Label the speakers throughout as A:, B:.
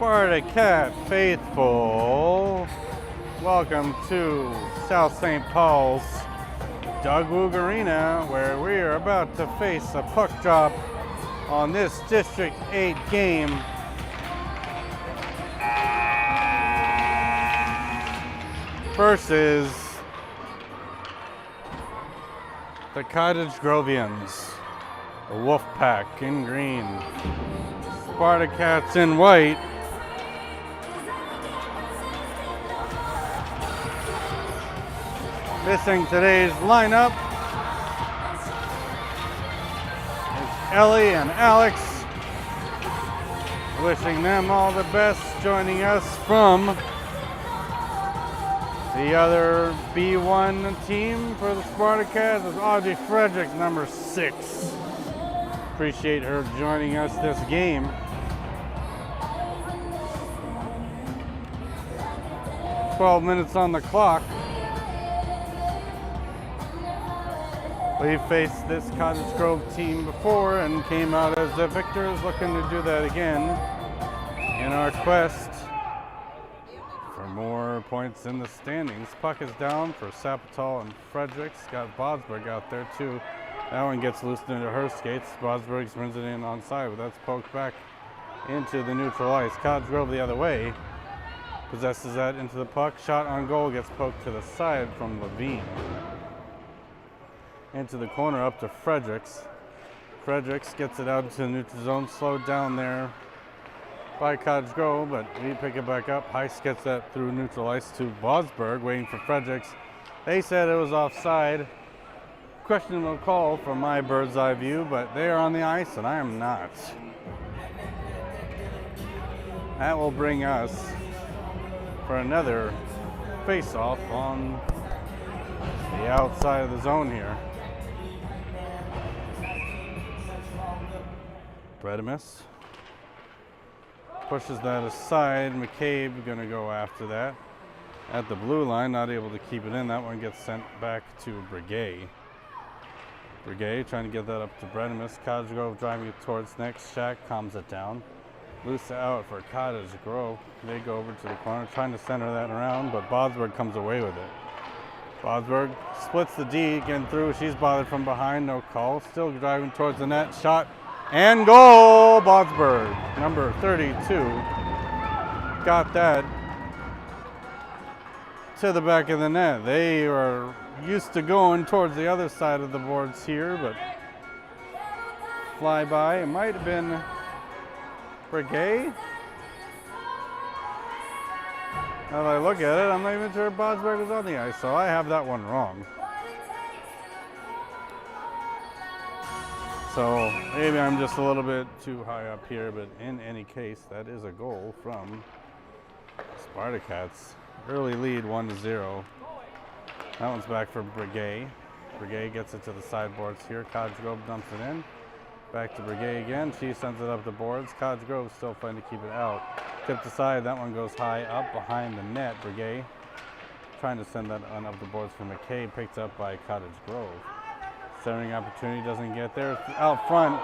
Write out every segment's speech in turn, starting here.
A: Sparta Cat faithful, welcome to South St. Paul's Woog Arena, where we are about to face a puck drop on this District 8 game. Versus the Cottage Grovians, the Wolf Pack in green, Sparta Cats in white. Missing today's lineup is Ellie and Alex. Wishing them all the best. Joining us from the other B1 team for the Sparta Cats is Audrey Frederick, number 6. Appreciate her joining us this game. "12 minutes on the clock. We faced this Cottage Grove team before and came out as the victors, looking to do that again in our quest for more points in the standings. Puck is down for Sapatol and Fredericks. Got Bosberg out there too. That one gets loosed into her skates. Bosberg brings it in onside, but that's poked back into the neutral ice. Cottage Grove the other way. Possesses that into the puck. Shot on goal gets poked to the side from Levine. Into the corner up to Fredericks. Fredericks gets it out into the neutral zone. Slowed down there by Cottage Grove, but we pick it back up. Heist gets that through neutral ice to Bosberg, waiting for Fredericks. They said it was offside. Questionable call from my bird's eye view, but they are on the ice and I am not. That will bring us for another face-off on the outside of the zone here. Bredimus pushes that aside. McCabe gonna go after that at the blue line, not able to keep it in. That one gets sent back to Brigay. Brigay trying to get that up to Bredimus. Cottage Grove driving it towards next. Shack calms it down. Loose out for Cottage Grove. They go over to the corner, trying to center that around, but Bosberg comes away with it. Bosberg splits the D, getting through. She's bothered from behind, no call. Still driving towards the net. Shot and goal! Bosberg, number 32, got that to the back of the net. They are used to going towards the other side of the boards here, but fly by. It might have been Brigay. Now that I look at it, I'm not even sure Bosberg was on the ice, so I have that one wrong. So maybe I'm just a little bit too high up here, but in any case, that is a goal from Sparta Cats. Early lead, 1-0. That one's back for Brigay. Brigay gets it to the sideboards here. Cottage Grove dumps it in. Back to Brigay again. She sends it up the boards. Cottage Grove still trying to keep it out. Tipped aside. That one goes high up behind the net. Brigay trying to send that one up the boards for McKay. Picked up by Cottage Grove. Centering opportunity doesn't get there. Out front,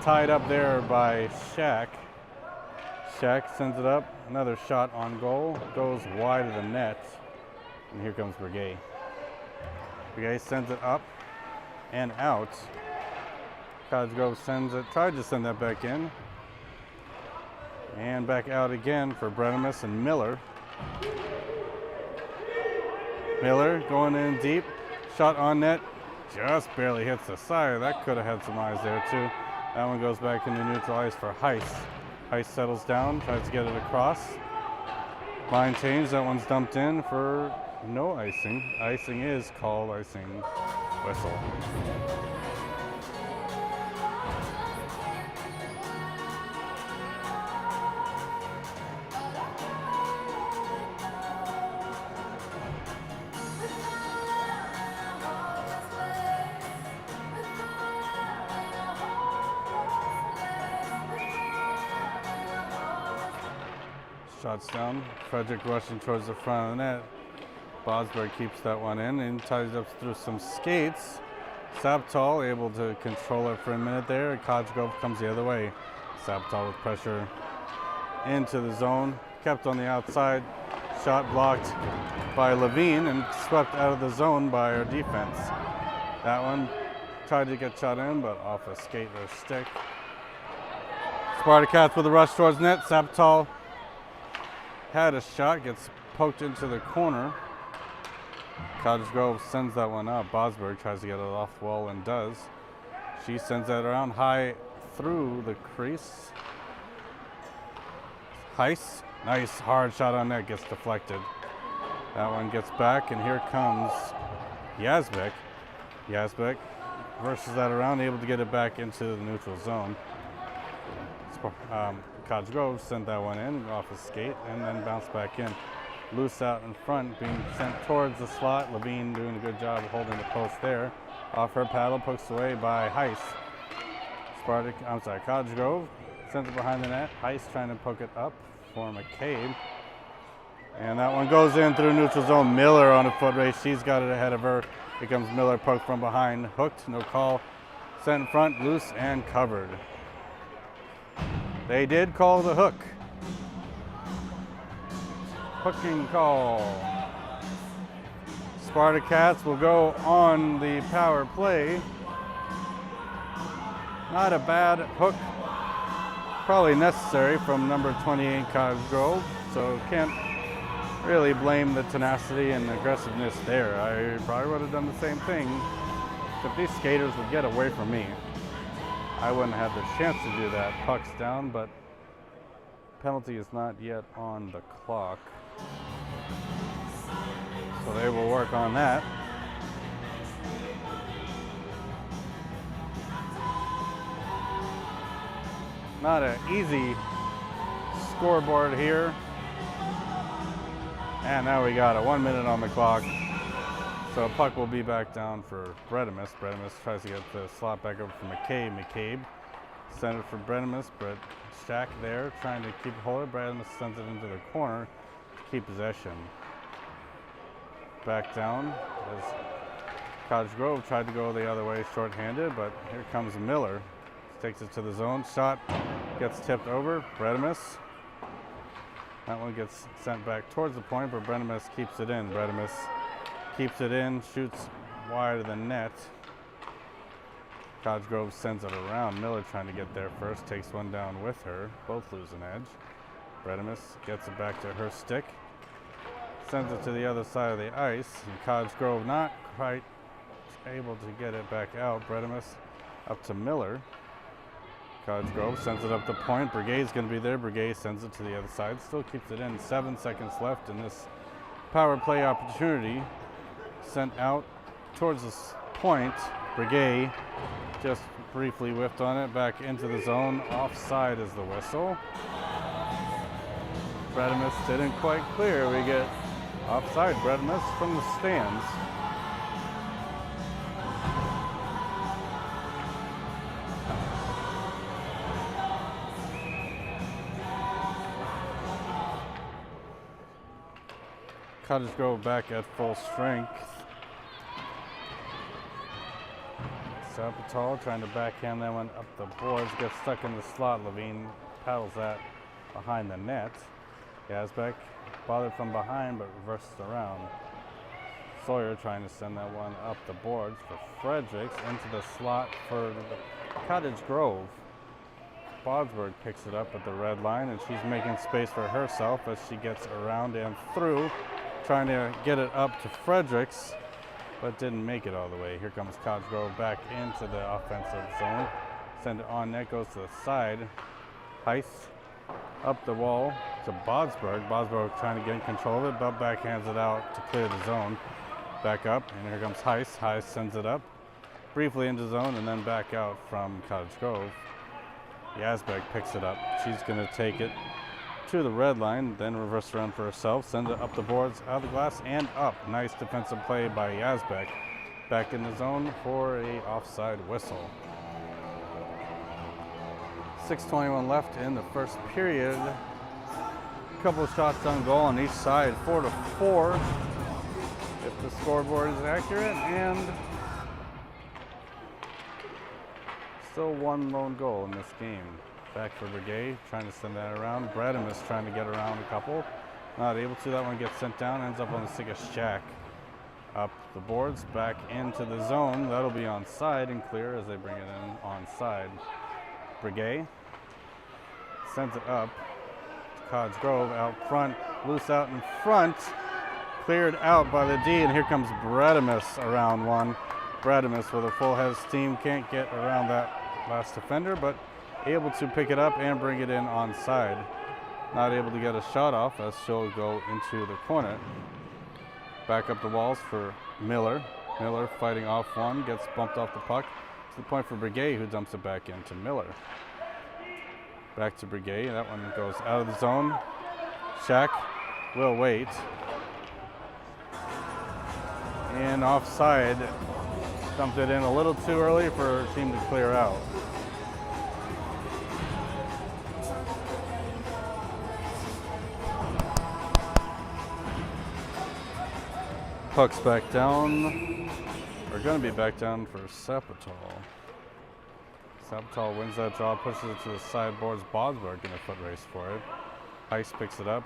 A: tied up there by Shack. Shack sends it up. Another shot on goal. Goes wide of the net. And here comes Brigay. Brigay sends it up and out. Cottage Grove sends it, tried to send that back in. And back out again for Bredimus and Miller. Miller going in deep. Shot on net. Just barely hits the side. That could have had some eyes there too. That one goes back into neutral ice for Heist. Heist settles down, tries to get it across. Line change, that one's dumped in for no icing. Icing is called, icing whistle. Shots down. Frederick rushing towards the front of the net. Bosberg keeps that one in and ties up through some skates. Sapatol able to control it for a minute there. Cottage Grove comes the other way. Sapatol with pressure into the zone, kept on the outside, shot blocked by Levine and swept out of the zone by our defense. That one tried to get shot in, but off a skate or stick. Spartacats with a rush towards net. Sabatal had a shot, gets poked into the corner. Cottage Grove sends that one up. Bosberg tries to get it off the wall and does. She sends that around high through the crease. Heiss, nice hard shot on net, gets deflected. That one gets back, and here comes Yazbek. Yazbek versus that around, able to get it back into the neutral zone. Cottage Grove sent that one in off a skate and then bounced back in. Loose out in front, being sent towards the slot. Levine doing a good job of holding the post there. Off her paddle, poked away by Heiss. Cottage Grove sends it behind the net. Heiss trying to poke it up for McCabe. And that one goes in through neutral zone. Miller on a foot race. She's got it ahead of her. Here comes Miller, poked from behind. Hooked, no call. Sent in front, loose and covered. They did call the hook. Hooking call. Spartacats will go on the power play. Not a bad hook. Probably necessary from number 28 Cottage Grove. So can't really blame the tenacity and aggressiveness there. I probably would have done the same thing. If these skaters would get away from me, I wouldn't have the chance to do that. Puck's down, but penalty is not yet on the clock. So they will work on that. Not an easy scoreboard here. And now we got it, 1 minute on the clock. So puck will be back down for Bredemus. Bredemus tries to get the slot back over for McCabe. McCabe sent it for Bredemus, but Shack there trying to keep hold of it. Bredemus sends it into the corner to keep possession. Back down as Cottage Grove tried to go the other way short-handed, but here comes Miller. Takes it to the zone. Shot gets tipped over. Bredemus. That one gets sent back towards the point, but Bredemus keeps it in. Bredemus keeps it in, shoots wide of the net. Cottage Grove sends it around. Miller trying to get there first, takes one down with her. Both lose an edge. Bredemus gets it back to her stick. Sends it to the other side of the ice. And Cottage Grove not quite able to get it back out. Bredemus up to Miller. Cottage Grove sends it up the point. Breguet's going to be there. Breguet sends it to the other side. Still keeps it in. 7 seconds left in this power play opportunity. Sent out towards this point. Breguet just briefly whiffed on it. Back into the zone. Offside is the whistle. Bredemus didn't quite clear. We get offside. Bredemus from the stands. Cottage Grove back at full strength. Sabatal trying to backhand that one up the boards, gets stuck in the slot. Levine paddles that behind the net. Yazbek bothered from behind but reverses around. Sawyer trying to send that one up the boards for Fredericks into the slot for Cottage Grove. Bosberg picks it up at the red line, and she's making space for herself as she gets around and through, trying to get it up to Fredericks, but didn't make it all the way. Here comes Cottage Grove back into the offensive zone. Send it on net, goes to the side. Heiss up the wall to Bosberg. Bosberg trying to get in control of it, but backhands it out to clear the zone. Back up, and here comes Heiss. Heiss sends it up briefly into zone and then back out from Cottage Grove. Yazbek picks it up. She's going to take it to the red line, then reverse around for herself, send it up the boards, out of the glass, and up. Nice defensive play by Yazbek. Back in the zone for a offside whistle. 6:21 left in the first period. A couple of shots on goal on each side, 4-4, if the scoreboard is accurate, and still one lone goal in this game. Back for Brigay, trying to send that around. Bradimus trying to get around a couple. Not able to. That one gets sent down, ends up on the stick of Shack. Up the boards, back into the zone. That'll be onside and clear as they bring it in onside. Brigay sends it up to Cottage Grove out front, loose out in front, cleared out by the D, and here comes Bradimus around one. Bradimus with a full head of steam, can't get around that last defender, but able to pick it up and bring it in onside. Not able to get a shot off as she'll go into the corner. Back up the walls for Miller. Miller fighting off one, gets bumped off the puck. To the point for Brigay, who dumps it back into Miller. Back to Brigay, that one goes out of the zone. Shack will wait. And offside, dumped it in a little too early for her team to clear out. Puck's back down. We're going to be back down for Sapatal. Sapatal wins that draw, pushes it to the sideboards. Bosberg in a foot race for it. Heist picks it up,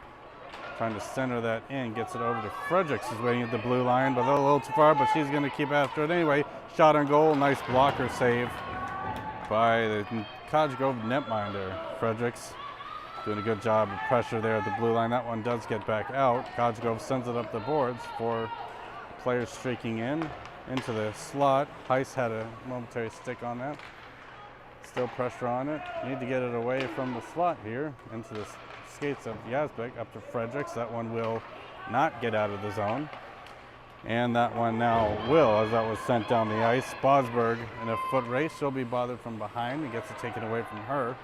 A: trying to center that in, gets it over to Fredericks, who's waiting at the blue line, but a little too far, but she's going to keep after it anyway. Shot on goal, nice blocker save by the Cottage Grove netminder. Fredericks doing a good job of pressure there at the blue line. That one does get back out. Cottage Grove sends it up the boards for players streaking in into the slot. Heist had a momentary stick on that. Still pressure on it. Need to get it away from the slot here into the skates of Yazbek up to Fredericks. That one will not get out of the zone. And that one now will, as that was sent down the ice. Bosberg in a foot race. She'll be bothered from behind and gets it taken away from her.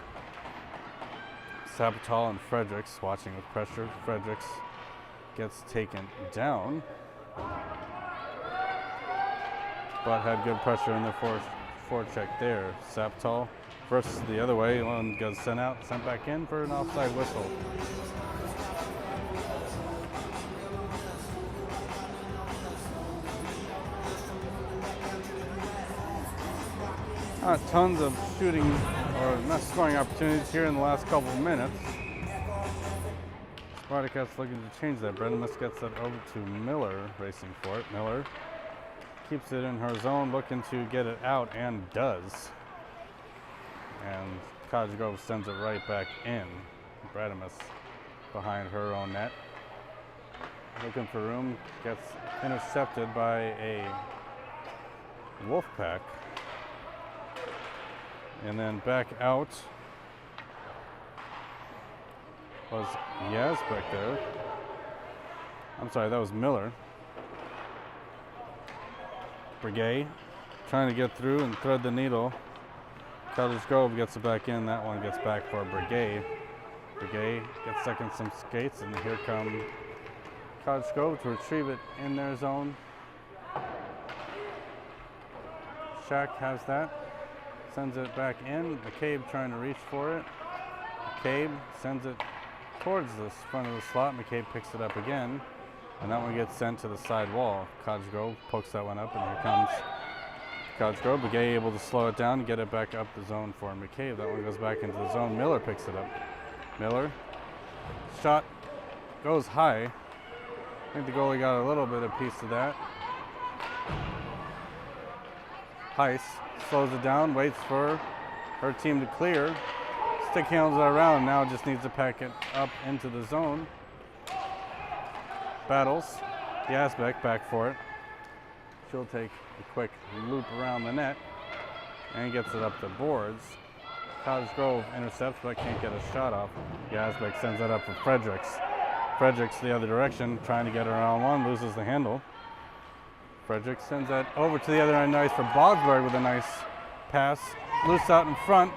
A: Sabatal and Fredericks watching with pressure. Fredericks gets taken down, but had good pressure in the forecheck there. Sabatal versus the other way. One goes sent out, sent back in for an offside whistle. Not tons of shooting or not scoring opportunities here in the last couple of minutes. Spartacus looking to change that. Bredimus gets that over to Miller, racing for it. Miller keeps it in her zone, looking to get it out, and does. And Cottage Grove sends it right back in. Bredimus behind her own net. Looking for room, gets intercepted by a Wolfpack. And then back out was Yazbek there. I'm sorry, that was Miller. Brigay trying to get through and thread the needle. Cottage Grove gets it back in. That one gets back for Brigay. Brigay gets stuck in some skates, and here come Cottage Grove to retrieve it in their zone. Shack has that. Sends it back in. McCabe trying to reach for it. McCabe sends it towards the front of the slot. McCabe picks it up again, and that one gets sent to the side wall. Cottage Grove pokes that one up, and here comes Cottage Grove. Brigay able to slow it down and get it back up the zone for McCabe. That one goes back into the zone. Miller picks it up. Miller, shot goes high. I think the goalie got a little bit of piece of that. Heiss slows it down, waits for her team to clear. Stick handles it around, now just needs to pack it up into the zone. Battles. Yazbek back for it. She'll take a quick loop around the net and gets it up the boards. Cottage Grove intercepts but can't get a shot off. Yazbek sends that up for Fredericks. Fredericks the other direction, trying to get her on one, loses the handle. Fredericks sends that over to the other end ice for Bosberg with a nice pass. Loose out in front.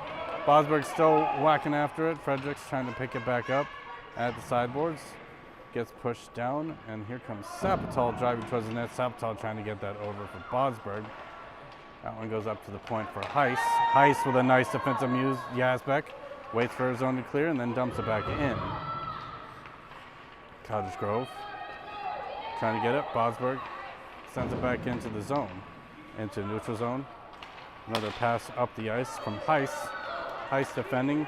A: Bosberg still whacking after it. Fredericks trying to pick it back up at the sideboards. Gets pushed down, and here comes Sapatal driving towards the net. Sapatal trying to get that over for Bosberg. That one goes up to the point for Heiss. Heiss with a nice defensive move. Yazbek waits for his zone to clear and then dumps it back in. Cottage Grove trying to get it. Bosberg sends it back into the zone, into neutral zone. Another pass up the ice from Heiss. Heiss defending,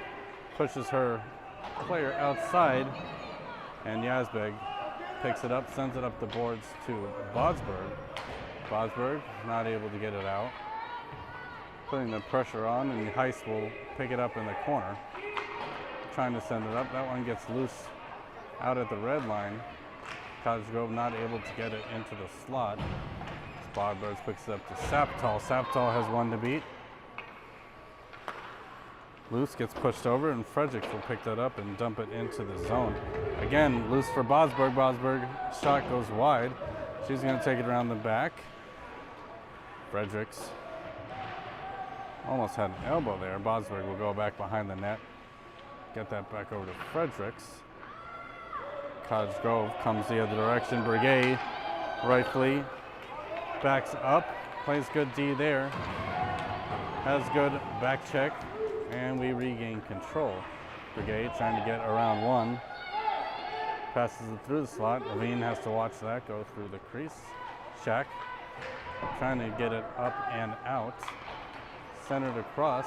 A: pushes her player outside, and Yazbek picks it up, sends it up the boards to Bosberg. Bosberg not able to get it out. Putting the pressure on, and Heiss will pick it up in the corner. Trying to send it up. That one gets loose out at the red line. Cottage Grove not able to get it into the slot. Bosberg picks it up to Saptal. Saptal has one to beat. Loose gets pushed over, and Fredericks will pick that up and dump it into the zone. Again, loose for Bosberg. Bosberg shot goes wide. She's going to take it around the back. Fredericks almost had an elbow there. Bosberg will go back behind the net. Get that back over to Fredericks. Cottage Grove comes the other direction. Brigade rightfully backs up. Plays good D there. Has good back check. And we regain control. Brigade trying to get around one. Passes it through the slot. Levine has to watch that go through the crease. Shack trying to get it up and out. Centered across.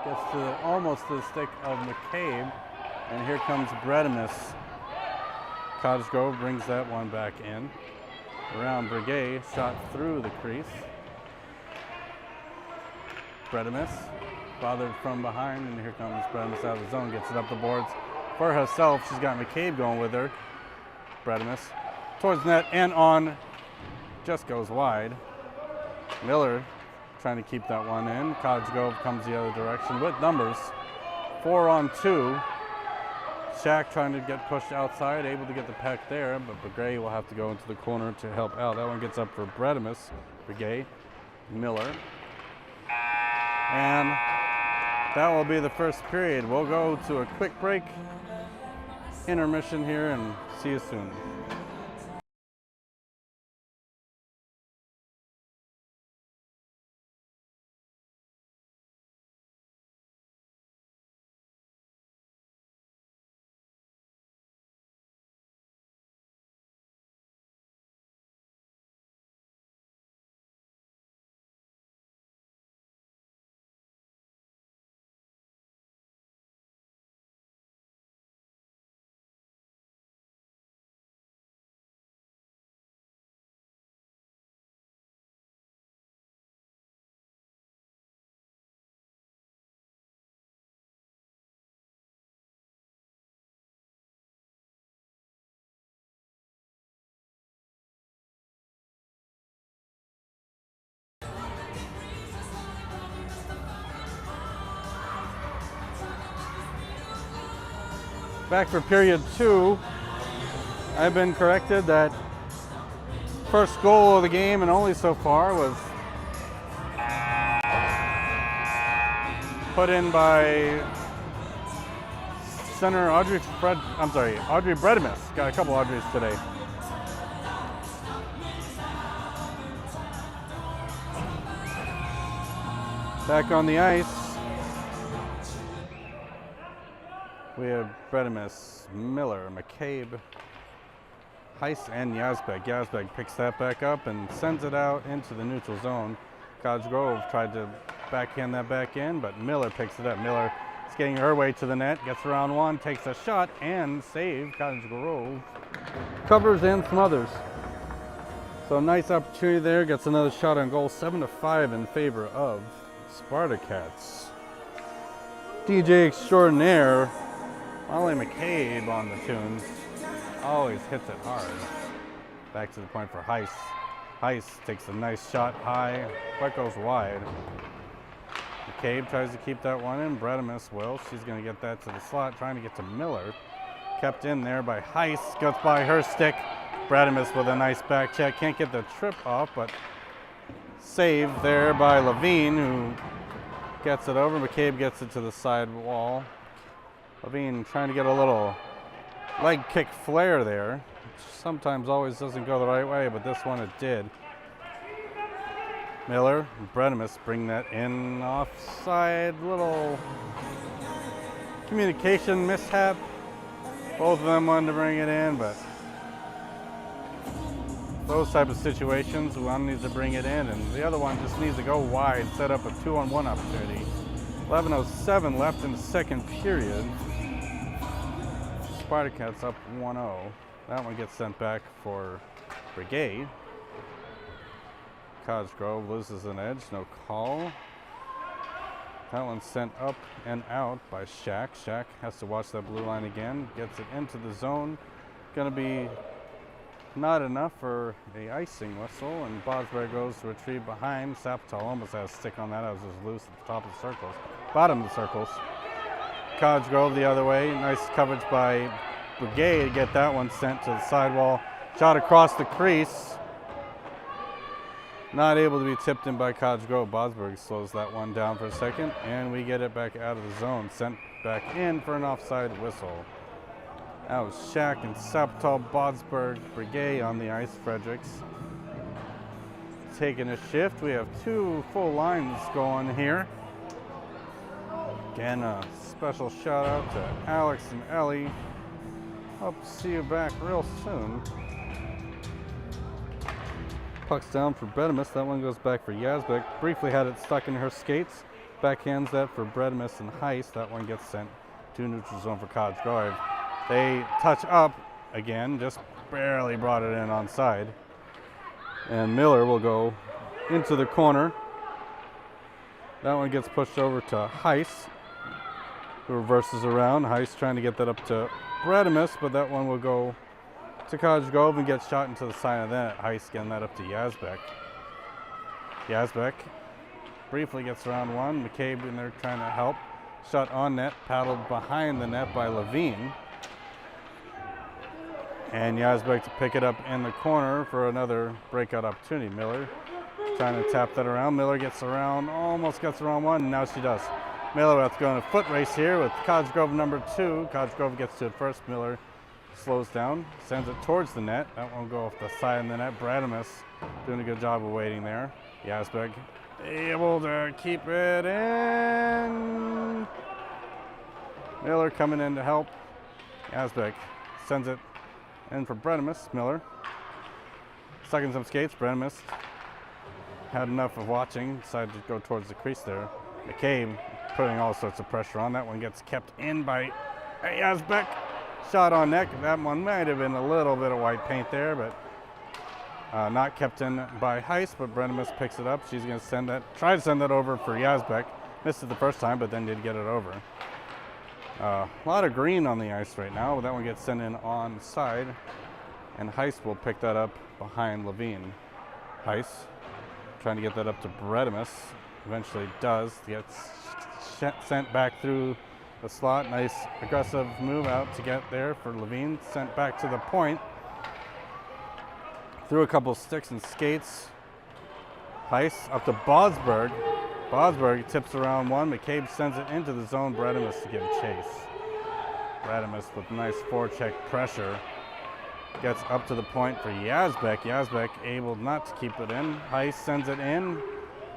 A: Gets to almost to the stick of McCabe. And here comes Bredimus. Cottage Grove brings that one back in. Around Brigade. Shot through the crease. Bredimus bothered from behind, and here comes Bredimus out of the zone, gets it up the boards for herself. She's got McCabe going with her. Bredimus towards net and on, just goes wide. Miller trying to keep that one in. Cottage Grove comes the other direction with numbers. 4-on-2. Shack trying to get pushed outside, able to get the peck there, but Brigade will have to go into the corner to help out. That one gets up for Bredimus. Brigade, Miller. And that will be the first period. We'll go to a quick break, intermission here, and see you soon. Back for period 2. I've been corrected that first goal of the game, and only so far, was put in by center Audrey Bredimus. Got a couple Audreys today. Back on the ice, we have Bredimus, Miller, McCabe, Heiss, and Yazbek. Yazbek picks that back up and sends it out into the neutral zone. Cottage Grove tried to backhand that back in, but Miller picks it up. Miller is getting her way to the net, gets around one, takes a shot, and save. Cottage Grove covers and smothers. So nice opportunity there, gets another shot on goal. 7-5 in favor of Spartacats. DJ extraordinaire Molly McCabe on the tune. Always hits it hard. Back to the point for Heiss. Heiss takes a nice shot high, but goes wide. McCabe tries to keep that one in. Bredimus will. She's going to get that to the slot, trying to get to Miller. Kept in there by Heiss. Gets by her stick. Bredimus with a nice back check. Can't get the trip off, but saved there by Levine, who gets it over. McCabe gets it to the side wall. Levine trying to get a little leg kick flare there, which sometimes always doesn't go the right way, but this one it did. Miller and Bredimus bring that in offside. Little communication mishap. Both of them wanted to bring it in, but those type of situations, one needs to bring it in and the other one just needs to go wide, set up a 2-on-1 opportunity. 11:07 left in the second period. Spartacats up 1-0. That one gets sent back for Brigade. Cottage Grove loses an edge, no call. That one's sent up and out by Shaq. Shaq has to watch that blue line again. Gets it into the zone. Gonna be not enough for a icing whistle, and Bosberg goes to retrieve behind. Saptal almost has a stick on that. It was just loose at the top of the circles. Bottom of the circles. Cottage Grove the other way. Nice coverage by Brigade. Get that one sent to the sidewall. Shot across the crease. Not able to be tipped in by Cottage Grove. Bosberg slows that one down for a second, and we get it back out of the zone. Sent back in for an offside whistle. That was Shaq and Saptal, Bosberg, Brigade on the ice. Fredericks taking a shift. We have two full lines going here. Again, a special shout out to Alex and Ellie. Hope to see you back real soon. Puck's down for Bredimus. That one goes back for Yazbek. Briefly had it stuck in her skates. Backhands that for Bredimus and Heist. That one gets sent to neutral zone for Cottage Grove. They touch up again, just barely brought it in onside. And Miller will go into the corner. That one gets pushed over to Heist, who reverses around. Heist trying to get that up to Bredimus, but that one will go to Cottage Grove and gets shot into the side of the net. Heist getting that up to Yazbek. Yazbek briefly gets around one. McCabe in there trying to help. Shot on net, paddled behind the net by Levine. And Yazbek to pick it up in the corner for another breakout opportunity. Miller trying to tap that around. Miller gets around, almost gets around one, and now she does. Miller has to go in a foot race here with Cottage Grove number 2. Cottage Grove gets to it first. Miller slows down, sends it towards the net. That won't go off the side of the net. Bradimus doing a good job of waiting there. Yazbek able to keep it in. Miller coming in to help. Yazbek sends it in for Bredimus. Miller stuck in some skates. Bredimus had enough of watching, decided to go towards the crease there. McCabe putting all sorts of pressure on. That one gets kept in by Yazbek. Shot on net. That one might have been a little bit of white paint there, but not kept in by Heist, but Bredimus picks it up. She's going to try to send that over for Yazbek. Missed it the first time, but then did get it over. A lot of green on the ice right now, but that one gets sent in on side, and Heist will pick that up behind Levine. Heist trying to get that up to Bredimus. Eventually does. Gets sent back through the slot. Nice aggressive move out to get there for Levine. Sent back to the point. Threw a couple sticks and skates. Heist up to Bosberg. Bosberg tips around one. McCabe sends it into the zone. Bredimus to give chase. Bredimus with nice forecheck pressure. Gets up to the point for Yazbek. Yazbek able not to keep it in. Heist sends it in.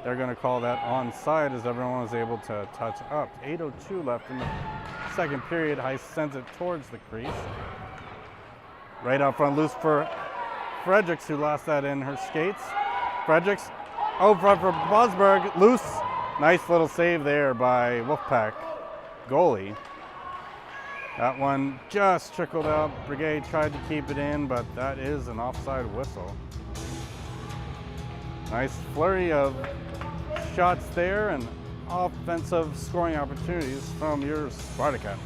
A: They're going to call that onside as everyone was able to touch up. 8:02 left in the second period. Heist sends it towards the crease. Right out front, loose for Fredericks, who lost that in her skates. Fredericks over front for Bosberg, loose. Nice little save there by Wolfpack goalie. That one just trickled out. Brigade tried to keep it in, but that is an offside whistle. Nice flurry of shots there and offensive scoring opportunities from your Spartacats.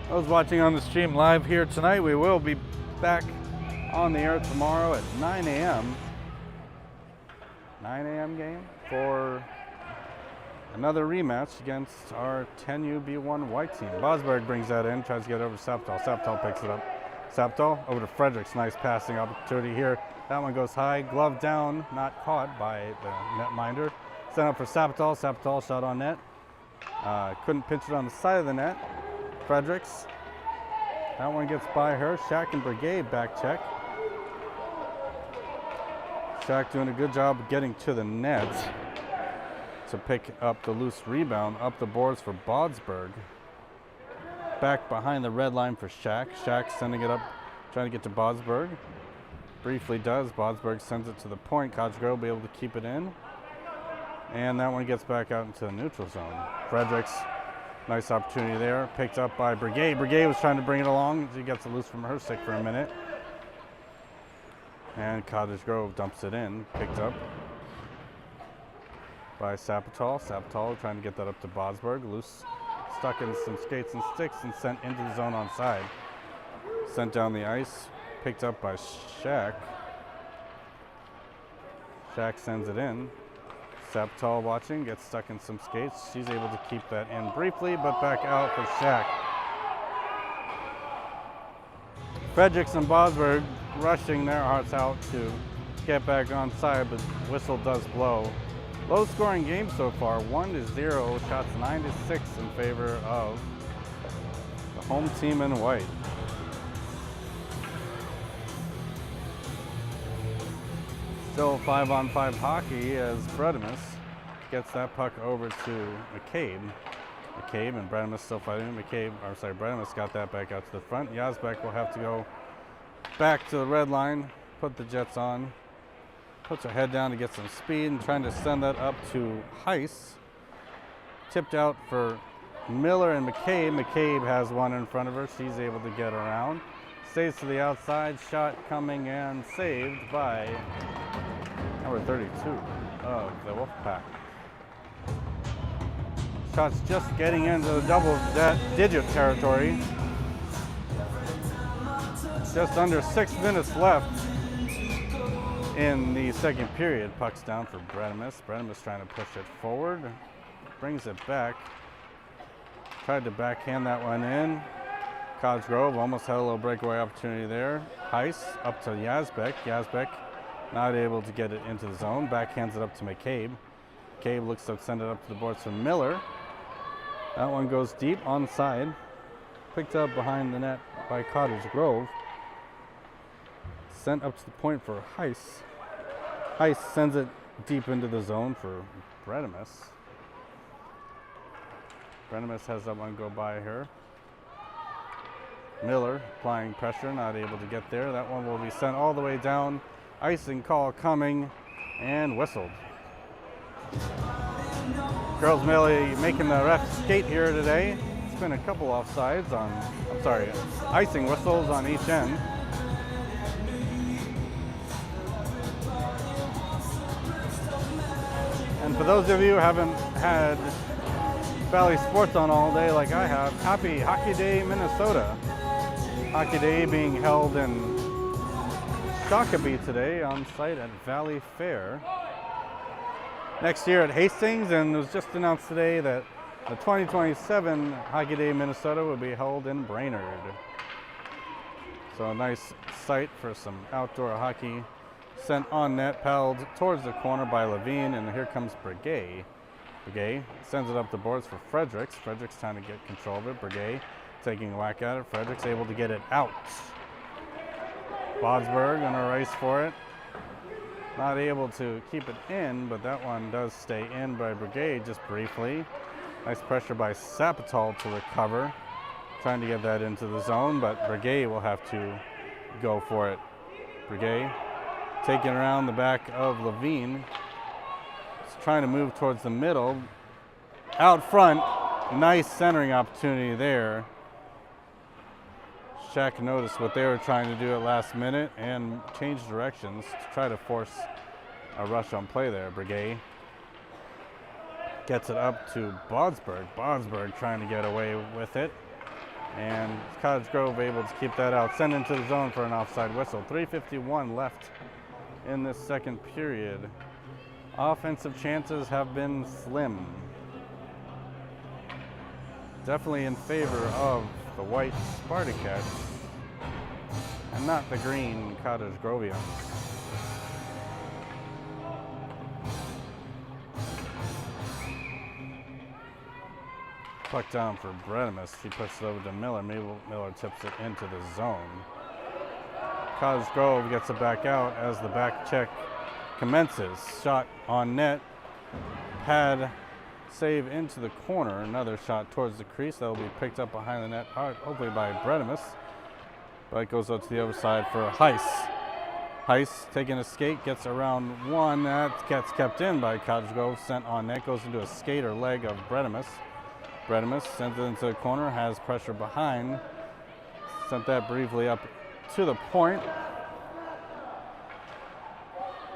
A: Those watching on the stream live here tonight, we will be back on the air tomorrow at 9 a.m. 9 a.m. game for another rematch against our 10UB1 white team. Bosberg brings that in, tries to get over to Saptal. Saptal picks it up. Saptal over to Fredericks. Nice passing opportunity here. That one goes high, glove down, not caught by the netminder. Sent up for Saptal. Saptal shot on net. Couldn't pinch it on the side of the net. Fredericks. That one gets by her. Shaq and Brigade back check. Shaq doing a good job of getting to the net to pick up the loose rebound up the boards for Bosberg. Back behind the red line for Shaq. Shaq sending it up, trying to get to Bosberg. Briefly does. Bosberg sends it to the point. Cottage Grove will be able to keep it in. And that one gets back out into the neutral zone. Fredericks, nice opportunity there. Picked up by Brigade. Brigade was trying to bring it along. She gets it loose from her stick for a minute. And Cottage Grove dumps it in. Picked up by Sapital. Sapital trying to get that up to Bosberg. Loose, stuck in some skates and sticks and sent into the zone on side. Sent down the ice. Picked up by Shaq. Shaq sends it in. Sapital watching, gets stuck in some skates. She's able to keep that in briefly, but back out for Shaq. Fredericks and Bosberg rushing their hearts out to get back on side, but whistle does blow. Low scoring game so far, 1-0, shots 9-6 in favor of the home team in white. Still 5-on-5 hockey as Bredimus gets that puck over to McCabe. McCabe and Bredimus still fighting. Bredimus got that back out to the front. Yazbek will have to go back to the red line, put the Jets on, puts her head down to get some speed and trying to send that up to Heiss. Tipped out for Miller and McCabe. McCabe has one in front of her. She's able to get around. Stays to the outside, shot coming and saved by number 32 of the Wolfpack. Shots just getting into the double-digit territory. Just under 6 minutes left in the second period. Puck's down for Bredimus. Bredimus trying to push it forward. Brings it back. Tried to backhand that one in. Cottage Grove almost had a little breakaway opportunity there. Heiss up to Yazbek. Yazbek not able to get it into the zone. Backhands it up to McCabe. McCabe looks to send it up to the boards for Miller. That one goes deep onside. Picked up behind the net by Cottage Grove. Sent up to the point for Heiss. Heiss sends it deep into the zone for Bredimus. Bredimus has that one go by her. Miller applying pressure, not able to get there. That one will be sent all the way down. Icing call coming and whistled. Girls Melee making the ref skate here today. It's been a couple offsides on, icing whistles on each end. And for those of you who haven't had Valley Sports on all day like I have, happy Hockey Day, Minnesota. Hockey Day being held in Shakopee today on site at Valley Fair. Next year at Hastings, and it was just announced today that the 2027 Hockey Day Minnesota will be held in Brainerd. So a nice site for some outdoor hockey. Sent on net, paddled towards the corner by Levine, and here comes Brigade. Brigade sends it up the boards for Fredericks. Fredericks trying to get control of it. Brigade taking a whack at it. Fredericks able to get it out. Bodsberg on a race for it. Not able to keep it in, but that one does stay in by Brigade just briefly. Nice pressure by Sapital to recover. Trying to get that into the zone, but Brigade will have to go for it. Brigade taking around the back of Levine. Just trying to move towards the middle. Out front, nice centering opportunity there. Shaq noticed what they were trying to do at last minute and changed directions to try to force a rush on play there. Brigade gets it up to Bodsberg. Bodsberg trying to get away with it. And Cottage Grove able to keep that out. Send into the zone for an offside whistle. 3:51 left in this second period. Offensive chances have been slim. Definitely in favor of the white Spartacats and not the green Cottage Grovians. Puck down for Bredimus. She puts it over to Miller. Miller tips it into the zone. Cottage Grove gets it back out as the back check commences. Shot on net. Pad save into the corner. Another shot towards the crease. That will be picked up behind the net, hopefully by Bredimus. But it goes out to the other side for Heiss. Heiss taking a skate, gets around one. That gets kept in by Cottage Grove. Sent on net, goes into a skate or leg of Bredimus. Bredimus sends it into the corner, has pressure behind. Sent that briefly up to the point.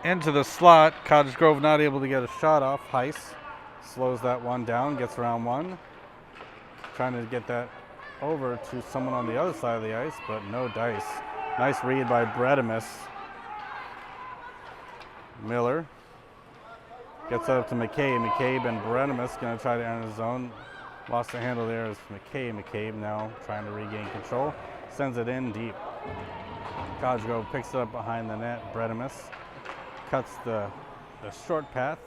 A: Into the slot. Cottage Grove not able to get a shot off. Heiss slows that one down, gets around one. Trying to get that over to someone on the other side of the ice, but no dice. Nice read by Bredimus. Miller gets up to McCabe. McCabe and Bredimus going to try to enter the zone. Lost the handle there is McCabe. McCabe now trying to regain control. Sends it in deep. Cottage Grove picks it up behind the net. Bredimus cuts the short path.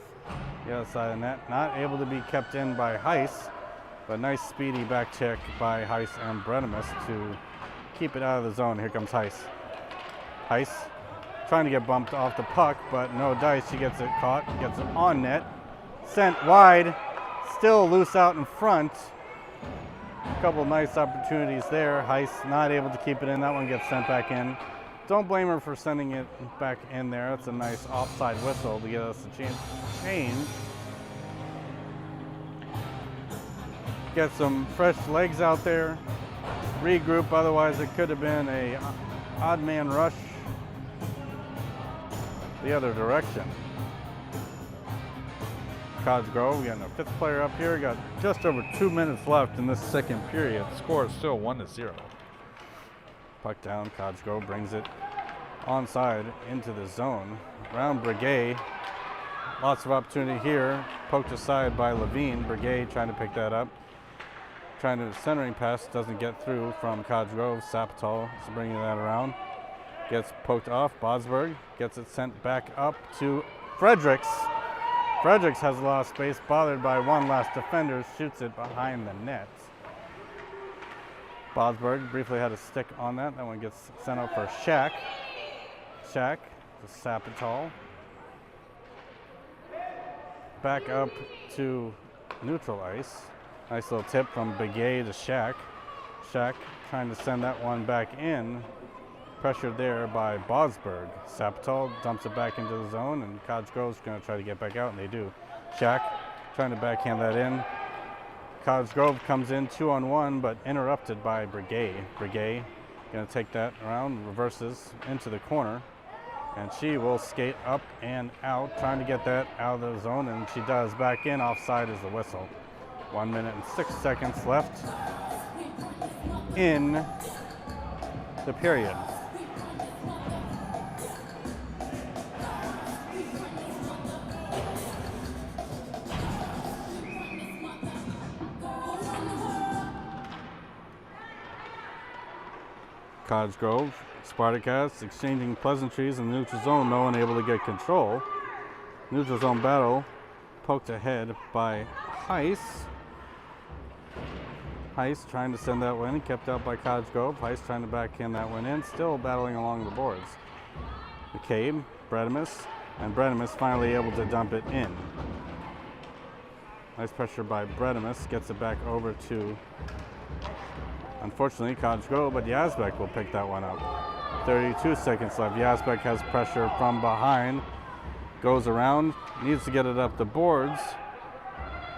A: The other side of the net. Not able to be kept in by Heiss, but nice speedy back check by Heiss and Bredimus to keep it out of the zone. Here comes Heiss. Heiss trying to get bumped off the puck, but no dice. She gets it caught, gets it on net. Sent wide, still loose out in front. A couple nice opportunities there. Heiss not able to keep it in. That one gets sent back in. Don't blame her for sending it back in there. It's a nice offside whistle to get us a chance to change. Get some fresh legs out there. Regroup, otherwise it could have been a odd man rush the other direction. Cottage Grove getting a fifth player up here. Got just over 2 minutes left in this second period. Score is still 1-0. Puck down. Cottage Grove brings it onside into the zone. Round Brigay. Lots of opportunity here. Poked aside by Levine. Brigay trying to pick that up. Trying to centering pass, doesn't get through from Cottage Grove. Sapital is bringing that around. Gets poked off. Bosberg gets it sent back up to Fredericks. Fredericks has a lot of space, bothered by one last defender, shoots it behind the net. Bosberg briefly had a stick on that. That one gets sent up for Shack. Shack to Sapital. Back up to neutral ice. Nice little tip from Begay to Shack. Shack trying to send that one back in. Pressured there by Bosberg. Sapital dumps it back into the zone, and Cottage Grove's going to try to get back out, and they do. Shack trying to backhand that in. Cottage Grove comes in 2-on-1, but interrupted by Brigay. Brigay going to take that around, reverses into the corner, and she will skate up and out, trying to get that out of the zone, and she does. Back in, offside is the whistle. 1 minute and 6 seconds left in the period. Cottage Grove, Spartacats exchanging pleasantries in the neutral zone. No one able to get control. Neutral zone battle poked ahead by Heiss. Heiss trying to send that one in, kept out by Cottage Grove. Heiss trying to backhand that one in, still battling along the boards. McCabe, Bredimus, and Bredimus finally able to dump it in. Nice pressure by Bredimus, gets it back over to, unfortunately, Cottage Grove, but Yazbek will pick that one up. 32 seconds left. Yazbek has pressure from behind, goes around, needs to get it up the boards.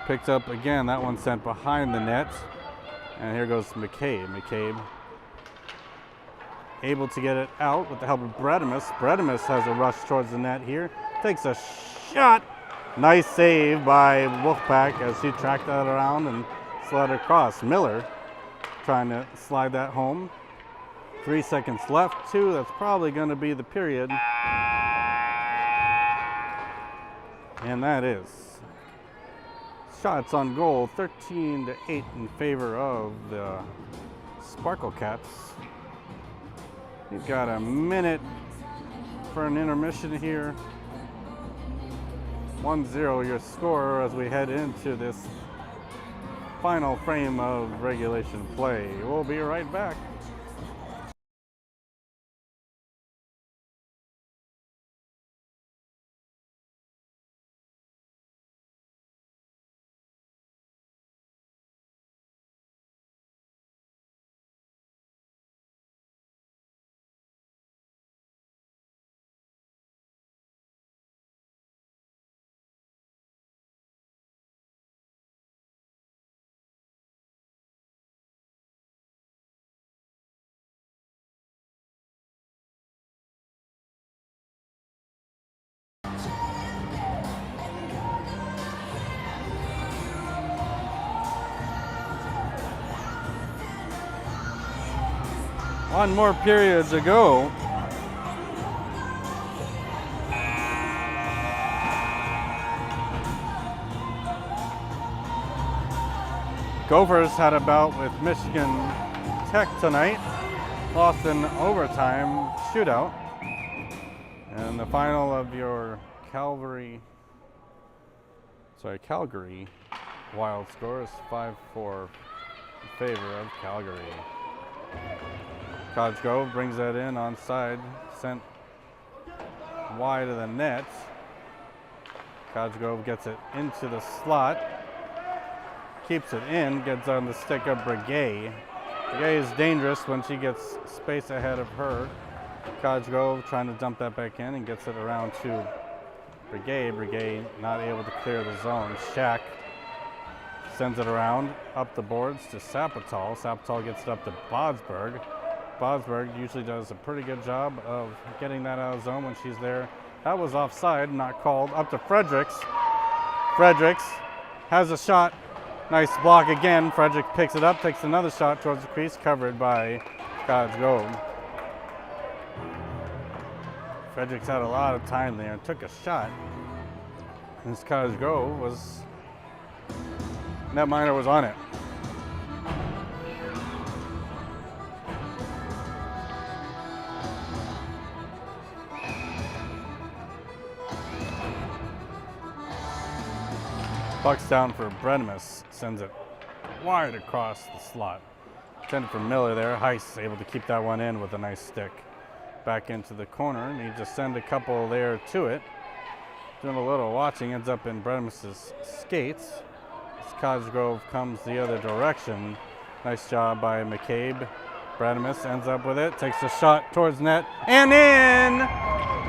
A: Picked up again, that one sent behind the net. And here goes McCabe. McCabe able to get it out with the help of Bredimus. Bredimus has a rush towards the net here. Takes a shot. Nice save by Wolfpack as he tracked that around and slid across. Miller trying to slide that home. 3 seconds left, too. That's probably going to be the period. And that is shots on goal, 13-8 in favor of the Sparkle Cats. We've got a minute for an intermission here. 1-0 your score as we head into this final frame of regulation play. We'll be right back. One more period to go. Gophers had a bout with Michigan Tech tonight. Lost in overtime shootout. And the final of your Calgary Wild score is 5-4 in favor of Calgary. Cottage Grove brings that in onside, sent wide of the net. Cottage Grove gets it into the slot, keeps it in, gets on the stick of Breguet. Breguet is dangerous when she gets space ahead of her. Cottage Grove trying to dump that back in and gets it around to Breguet. Breguet not able to clear the zone. Shack sends it around up the boards to Sapital. Sapital gets it up to Bodsberg. Bodsberg usually does a pretty good job of getting that out of zone when she's there. That was offside, not called. Up to Fredericks. Fredericks has a shot. Nice block again. Frederick picks it up, takes another shot towards the crease, covered by Cottage Grove. Fredericks had a lot of time there and took a shot. And this Cottage Grove was, netminder was on it. Puck's down for Bredemus, sends it wide across the slot. Intended for Miller there. Heiss able to keep that one in with a nice stick. Back into the corner, need to send a couple there to it. Doing a little watching, ends up in Bredemus's skates. As Cottage Grove comes the other direction. Nice job by McCabe. Bredemus ends up with it, takes a shot towards net, and in!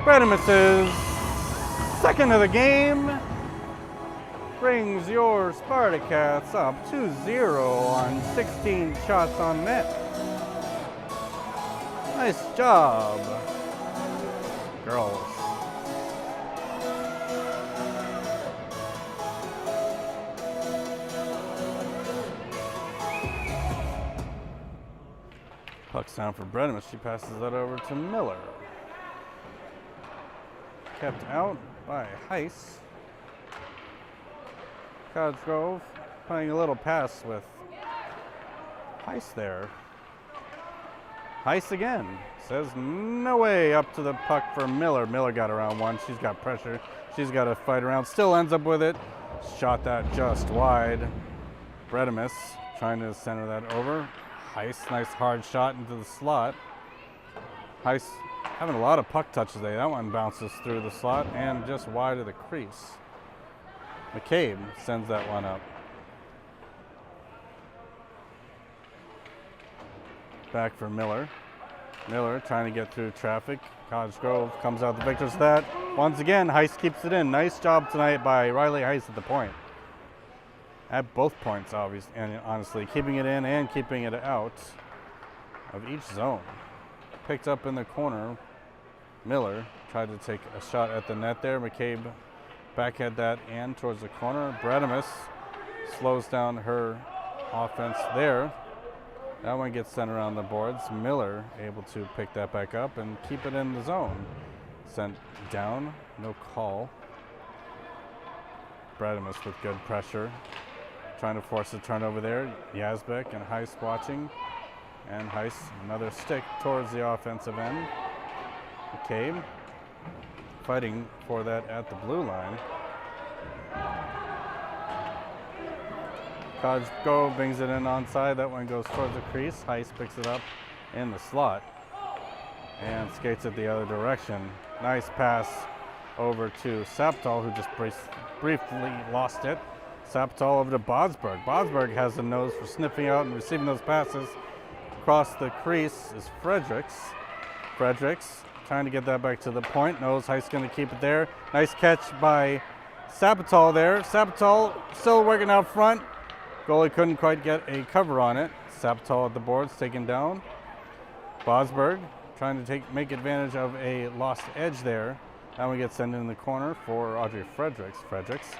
A: Bredemus's second of the game. Brings your Spartacats up 2-0 on 16 shots on net. Nice job, girls. Puck's down for Bredemus. She passes that over to Miller. Kept out by Heiss. Cottage Grove playing a little pass with Heiss there. Heiss again. Says no way up to the puck for Miller. Miller got around one. She's got pressure. She's got to fight around. Still ends up with it. Shot that just wide. Bredemus trying to center that over. Heiss, nice hard shot into the slot. Heiss having a lot of puck touches today. That one bounces through the slot and just wide of the crease. McCabe sends that one up. Back for Miller. Miller trying to get through traffic. Cottage Grove comes out the victors of that. Once again, Heiss keeps it in. Nice job tonight by Riley Heiss at the point. At both points, obviously, and honestly, keeping it in and keeping it out of each zone. Picked up in the corner. Miller tried to take a shot at the net there. McCabe backhand that in towards the corner. Bredemus slows down her offense there. That one gets sent around the boards. Miller able to pick that back up and keep it in the zone. Sent down, no call. Bredemus with good pressure. Trying to force a turnover there. Yazbek and Heiss watching. And Heiss, another stick towards the offensive end. McCabe fighting for that at the blue line. Cottage Grove brings it in onside. That one goes towards the crease. Heiss picks it up in the slot and skates it the other direction. Nice pass over to Sapital, who just briefly lost it. Sapital over to Bodsberg. Bodsberg has the nose for sniffing out and receiving those passes. Across the crease is Fredericks. Fredericks trying to get that back to the point. Knows Heiss going to keep it there. Nice catch by Sapital there. Sapital still working out front. Goalie couldn't quite get a cover on it. Sapital at the boards, taken down. Bodsberg trying to make advantage of a lost edge there. Now we get sent in the corner for Audrey Fredericks. Fredericks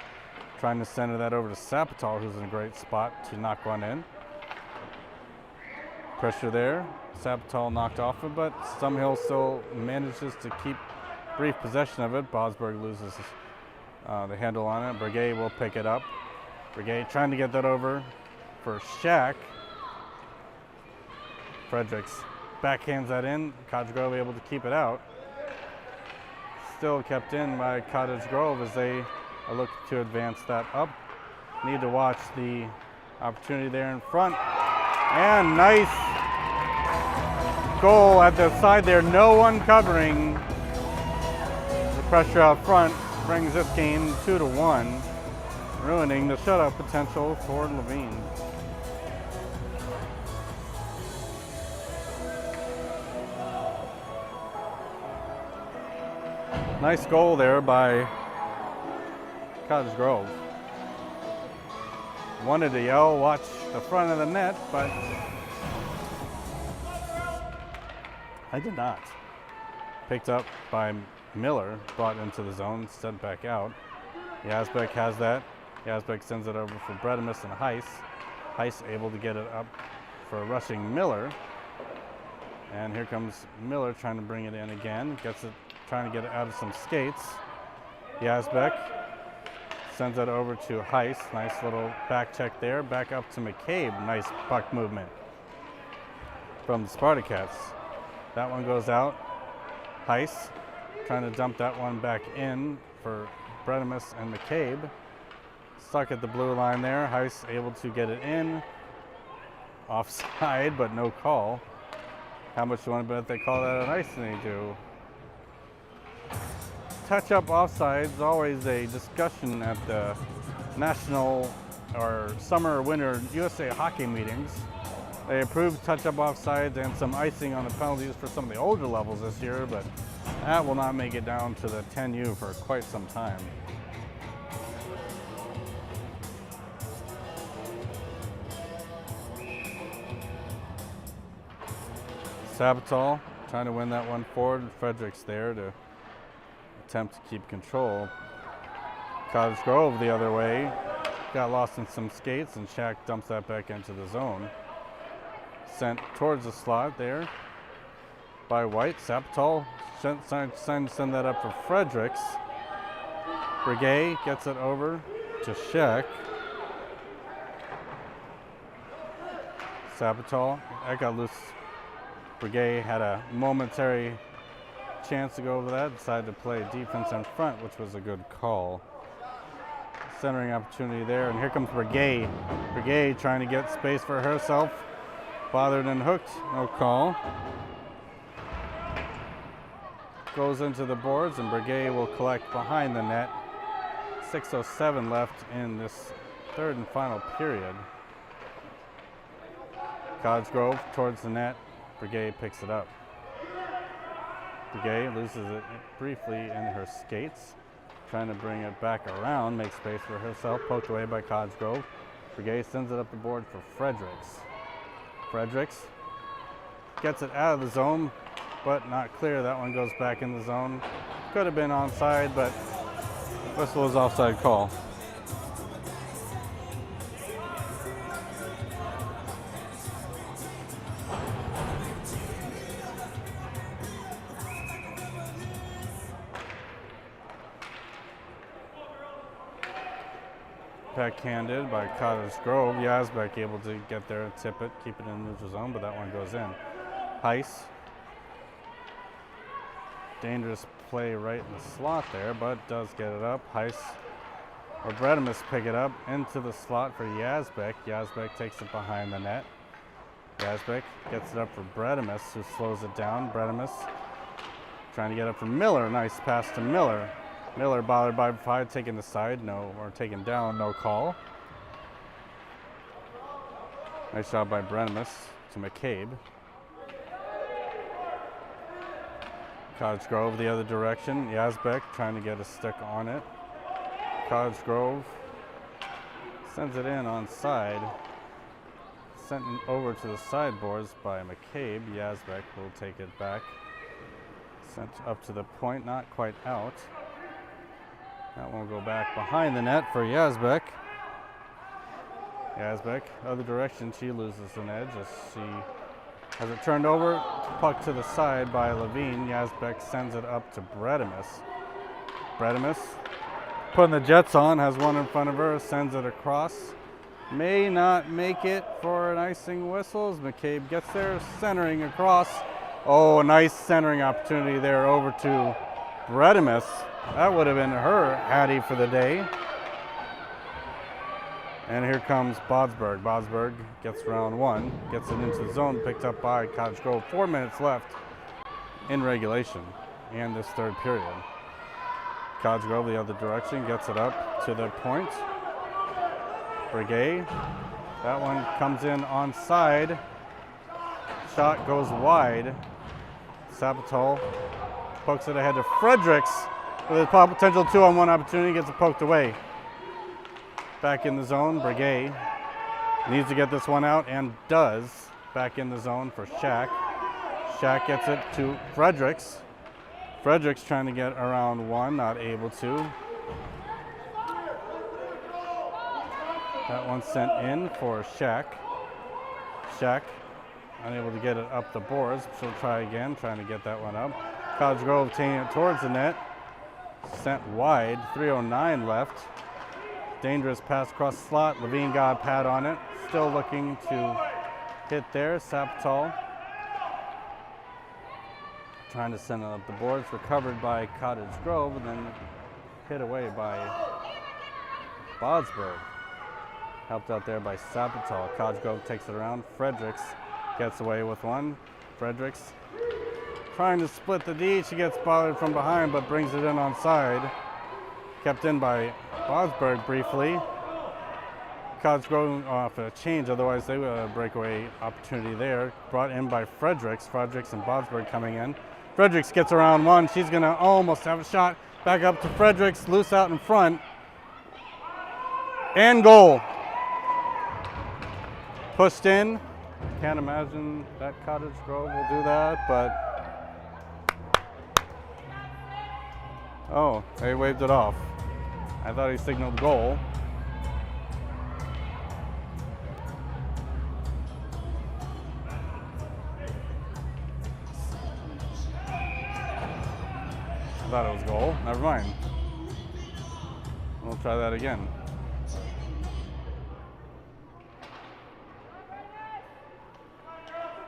A: trying to center that over to Sapital, who's in a great spot to knock one in. pressure there. Sabatal knocked off it, but Sumhill still manages to keep brief possession of it. Bosberg loses the handle on it. Breguet will pick it up. Breguet trying to get that over for Shack. Fredericks backhands that in. Cottage Grove able to keep it out. Still kept in by Cottage Grove as they look to advance that up. Need to watch the opportunity there in front. And nice goal at the side there. No one covering. The pressure out front brings this game 2-1, ruining the shutout potential for Levine. Nice goal there by Cottage Grove. Wanted to yell, watch the front of the net, but I did not. Picked up by Miller, brought into the zone, sent back out. Yazbek has that. Yazbek sends it over for Bredemus and Heiss. Heiss able to get it up for rushing Miller. And here comes Miller trying to bring it in again. Gets it, trying to get it out of some skates. Yazbek sends it over to Heiss. Nice little back check there. Back up to McCabe. Nice puck movement from the Spartacats. That one goes out. Heiss trying to dump that one back in for Bredemus and McCabe. Stuck at the blue line there. Heiss able to get it in. Offside, but no call. How much do you want to bet they call that an ice and they do? Touch-up offsides, always a discussion at the national or summer or winter USA hockey meetings. They approved touch-up offsides and some icing on the penalties for some of the older levels this year, but that will not make it down to the 10U for quite some time. Sabatal trying to win that one forward. Fredericks there to attempt to keep control. Cottage Grove the other way. Got lost in some skates and Shack dumps that back into the zone. Sent towards the slot there by White. Sabatal send that up for Fredericks. Breguet gets it over to Shack. Sabatal, that got loose. Breguet had a momentary chance to go over that, decided to play defense in front, which was a good call. Centering opportunity there, and here comes Breguet. Breguet trying to get space for herself. Bothered and hooked, no call. Goes into the boards, and Breguet will collect behind the net. 6:07 left in this third and final period. Cottage Grove towards the net. Breguet picks it up. Breguet loses it briefly in her skates. Trying to bring it back around, make space for herself. Poked away by Cottage Grove. Breguet sends it up the board for Fredericks. Fredericks gets it out of the zone, but not clear. That one goes back in the zone. Could have been onside, but whistle is offside call. Backhanded by Cottage Grove. Yazbek able to get there, tip it, keep it in the neutral zone, but that one goes in. Heiss. Dangerous play right in the slot there, but does get it up. Heiss or Bredemus pick it up into the slot for Yazbek. Yazbek takes it behind the net. Yazbek gets it up for Bredemus, who slows it down. Bredemus trying to get up for Miller. Nice pass to Miller. Miller bothered by five, taken the side, no, or taken down, no call. Nice job by Bredemus to McCabe. Cottage Grove the other direction. Yazbek trying to get a stick on it. Cottage Grove sends it in on side. Sent over to the sideboards by McCabe. Yazbek will take it back. Sent up to the point, not quite out. That one will go back behind the net for Yazbek. Yazbek, other direction, she loses an edge as she As it turned over, puck to the side by Levine. Yazbek sends it up to Bredimus. Bredimus putting the Jets on, has one in front of her, sends it across. May not make it for an icing whistle as McCabe gets there, centering across. Oh, nice centering opportunity there over to Bredimus. That would have been her Hattie for the day. And here comes Bodsberg. Bodsberg gets round one, gets it into the zone, picked up by Cottage Grove. 4 minutes left in regulation and this third period. Cottage Grove the other direction, gets it up to the point. Brigay, that one comes in onside. Shot goes wide. Sabatol pokes it ahead to Fredericks with a potential 2-on-1 opportunity, gets it poked away. Back in the zone, Brigay needs to get this one out and does. Back in the zone for Shack. Shack gets it to Fredericks. Fredericks trying to get around one, not able to. That one sent in for Shack. Shack unable to get it up the boards. She'll try again, trying to get that one up. Cottage Grove taking it towards the net. Sent wide, 3:09 left. Dangerous pass across the slot. Levine got a pad on it. Still looking to hit there. Sabatol trying to send it up the boards. Recovered by Cottage Grove and then hit away by Bodsberg. Helped out there by Sabatol. Cottage Grove takes it around. Fredericks gets away with one. Fredericks trying to split the D. She gets bothered from behind but brings it in onside. Kept in by Bodsberg briefly. Cottage Grove off a change, otherwise they would have a breakaway opportunity there. Brought in by Fredericks. Fredericks and Bodsberg coming in. Fredericks gets around one. She's going to almost have a shot. Back up to Fredericks. Loose out in front. And goal. Pushed in. Can't imagine that Cottage Grove will do that, but oh, they waved it off. I thought he signaled goal. I thought it was goal. Never mind. We'll try that again.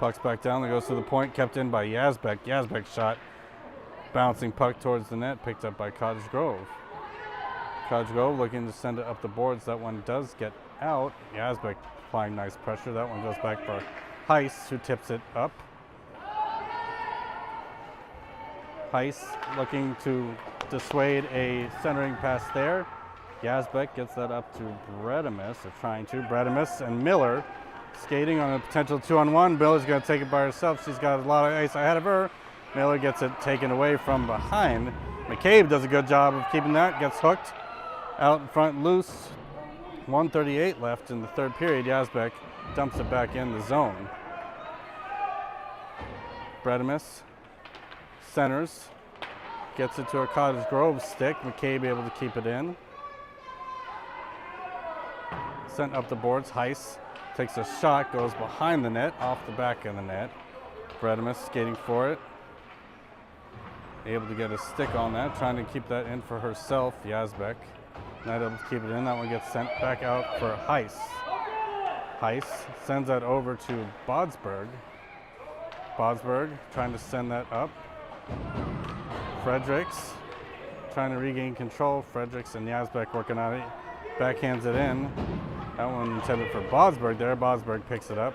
A: Puck's back down. It goes to the point. Kept in by Yazbek. Yazbek shot. Bouncing puck towards the net. Picked up by Cottage Grove. Cottage Grove looking to send it up the boards. That one does get out. Yazbek applying nice pressure. That one goes back for Heiss, who tips it up. Heiss looking to dissuade a centering pass there. Yazbek gets that up to Bredimus, or trying to. Bredimus and Miller skating on a potential 2-on-1. Miller's going to take it by herself. She's got a lot of ice ahead of her. Miller gets it taken away from behind. McCabe does a good job of keeping that. Gets hooked. Out in front, loose. 1:38 left in the third period. Yazbek dumps it back in the zone. Bredimus centers. Gets it to a Cottage Grove stick. McCabe able to keep it in. Sent up the boards. Heiss takes a shot, goes behind the net, off the back of the net. Bredimus skating for it. Able to get a stick on that, trying to keep that in for herself. Yazbek not able to keep it in. That one gets sent back out for Heiss. Heiss sends that over to Bodsberg. Bodsberg trying to send that up. Fredericks trying to regain control. Fredericks and Yazbek working on it. Backhands it in. That one intended for Bodsberg there. Bodsberg picks it up.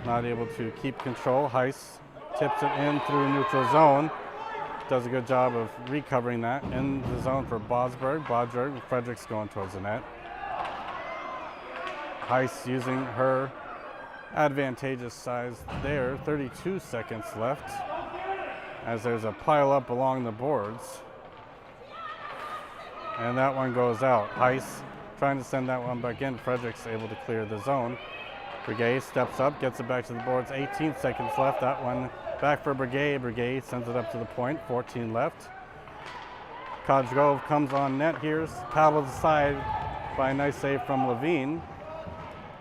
A: Not able to keep control. Heiss tips it in through neutral zone. Does a good job of recovering that in the zone for Bodsberg. Bodsberg, Fredericks going towards the net. Heiss using her advantageous size there. 32 seconds left as there's a pile up along the boards. And that one goes out. Heiss trying to send that one back in. Fredericks able to clear the zone. Brigay steps up, gets it back to the boards. 18 seconds left. That one back for Brigay. Brigay sends it up to the point. 14 left. Cottage Grove comes on net here. Paddled aside by a nice save from Levine.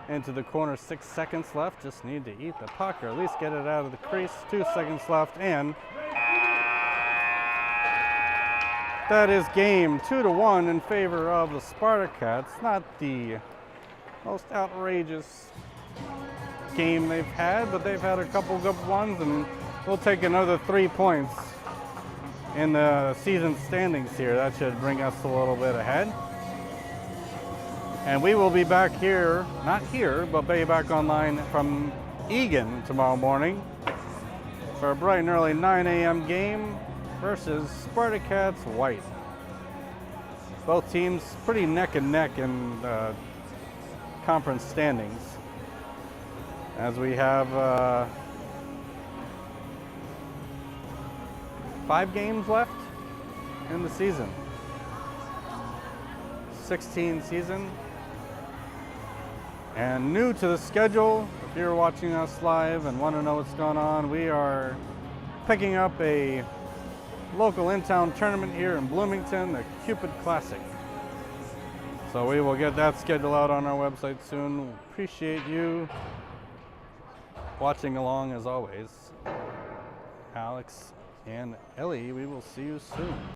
A: into the corner. 6 seconds left. Just need to eat the puck or at least get it out of the crease. 2 seconds left, and that is game. 2-1 in favor of the Spartacats. Not the most outrageous game they've had, but they've had a couple good ones, and we'll take another 3 points in the season standings here. That should bring us a little bit ahead. And we will be back here, not here, but be back online from Egan tomorrow morning for a bright and early 9 a.m. game versus Spartacats White. Both teams pretty neck and neck in conference standings, as we have 5 games left in the season. 16 season. And new to the schedule, if you're watching us live and want to know what's going on, we are picking up a local in-town tournament here in Bloomington, the Cupid Classic. So we will get that schedule out on our website soon. Appreciate you watching along as always. Alex and Ellie, we will see you soon.